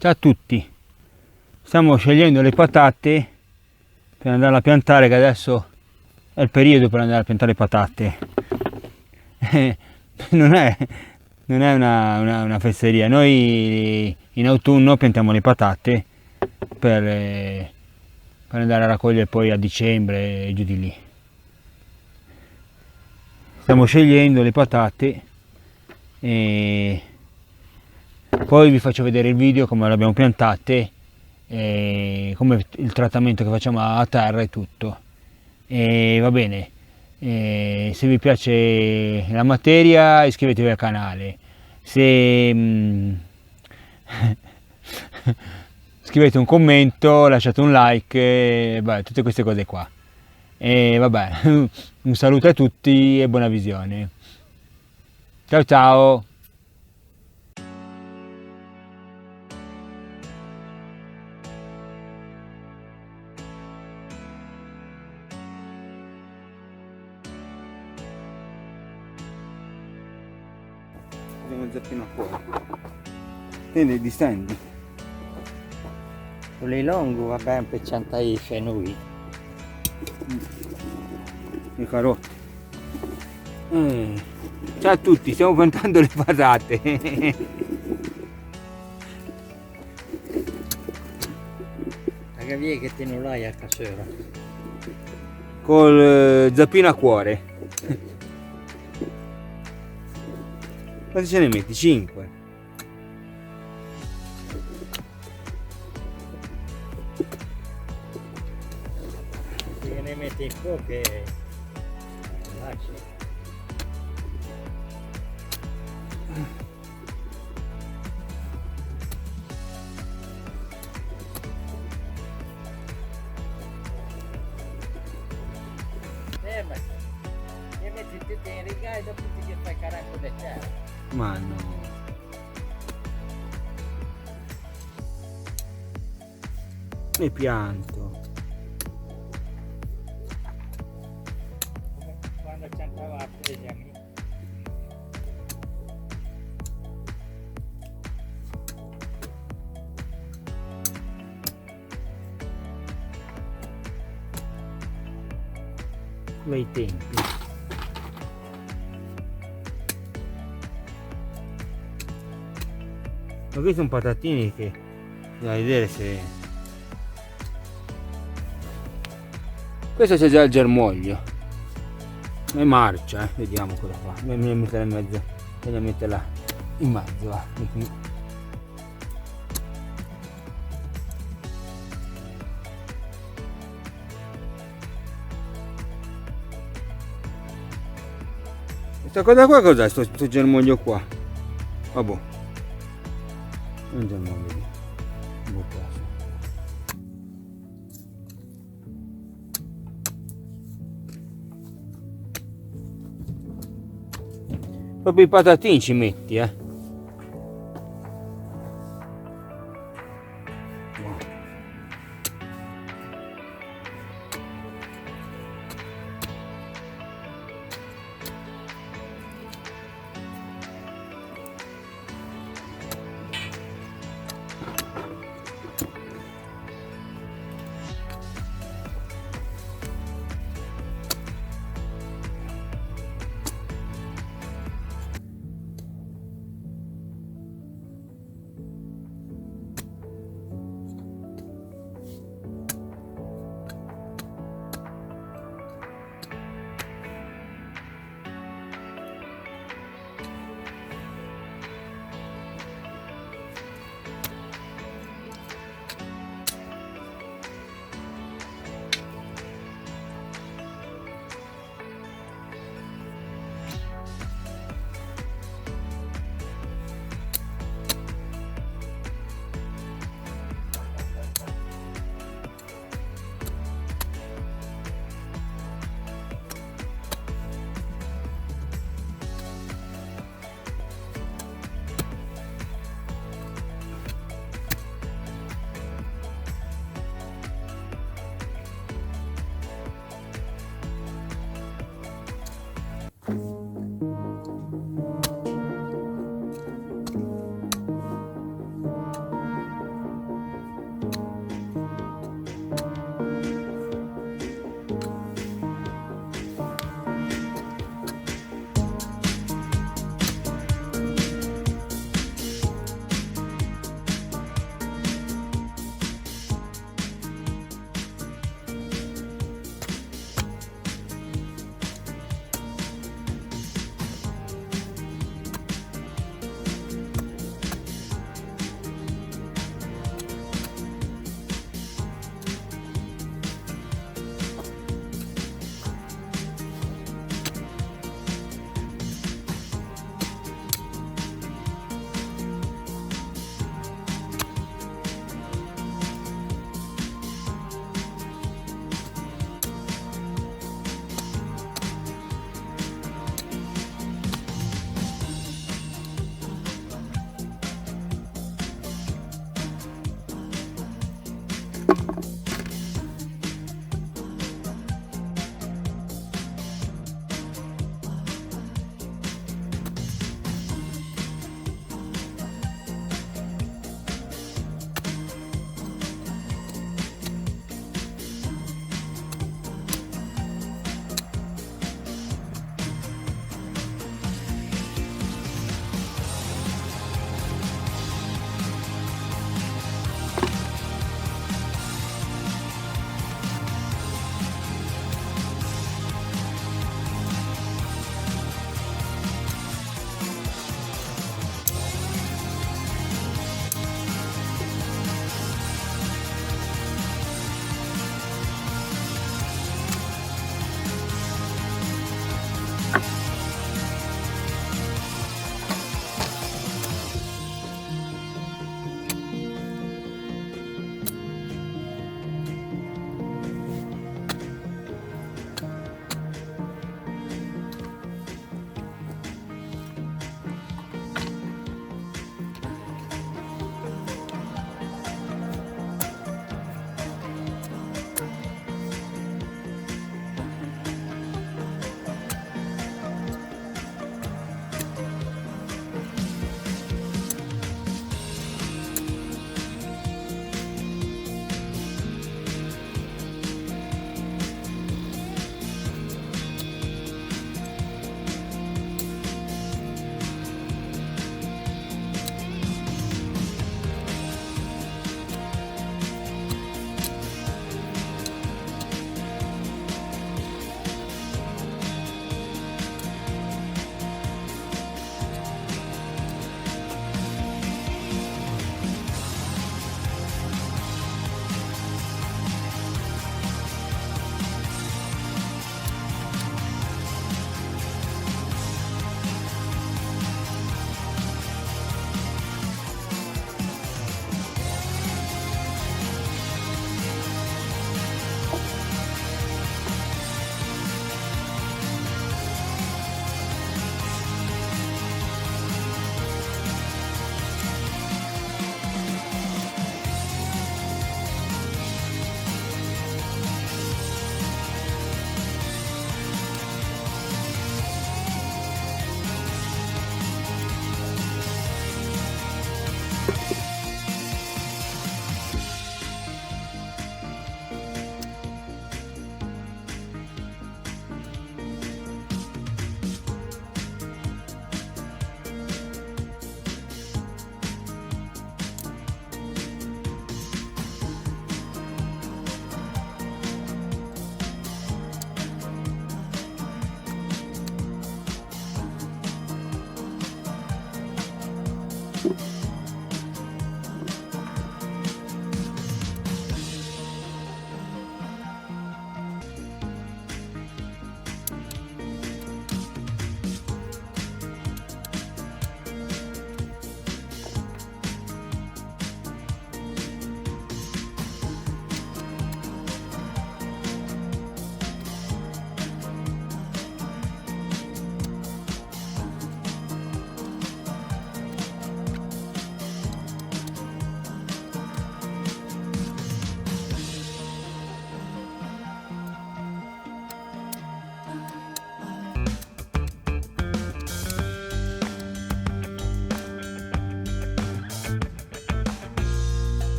Ciao a tutti, stiamo scegliendo le patate per andare a piantare, che adesso è il periodo per andare a piantare patate. Non è, una fesseria, noi in autunno piantiamo le patate per andare a raccogliere poi a dicembre e giù di lì. Stiamo scegliendo le patate e poi vi faccio vedere il video come le abbiamo piantate, come il trattamento che facciamo a terra e tutto. E va bene, se vi piace la materia iscrivetevi al canale, se scrivete un commento, lasciate un like, tutte queste cose qua. E vabbè, un saluto a tutti e buona visione. Ciao ciao! Abbiamo il zappino a cuore. Quindi distendi. Quelli longo va bene per piantare i fenui. Le carote. Ciao a tutti, stiamo piantando le patate. Che via che te non l'hai a casera? Col zappino a cuore. Quanti ce ne metti? 5. Se ne metti un po' che lasci. Ma ne metti tutti in riga e dopo ti fai caraco di terra. Ma no. Le pianto. Quando piantava a Presami. Quei tempi. Ma questi sono patatini che da vedere se. Questo c'è già il germoglio. È marcia, vediamo cosa fa. Mi metterla in mezzo. Voglio metterla in mezzo, va. Questa cosa qua cos'è? Sto germoglio qua. Vabbè. Un germoglio lì. Buttato. Proprio i patatini ci metti,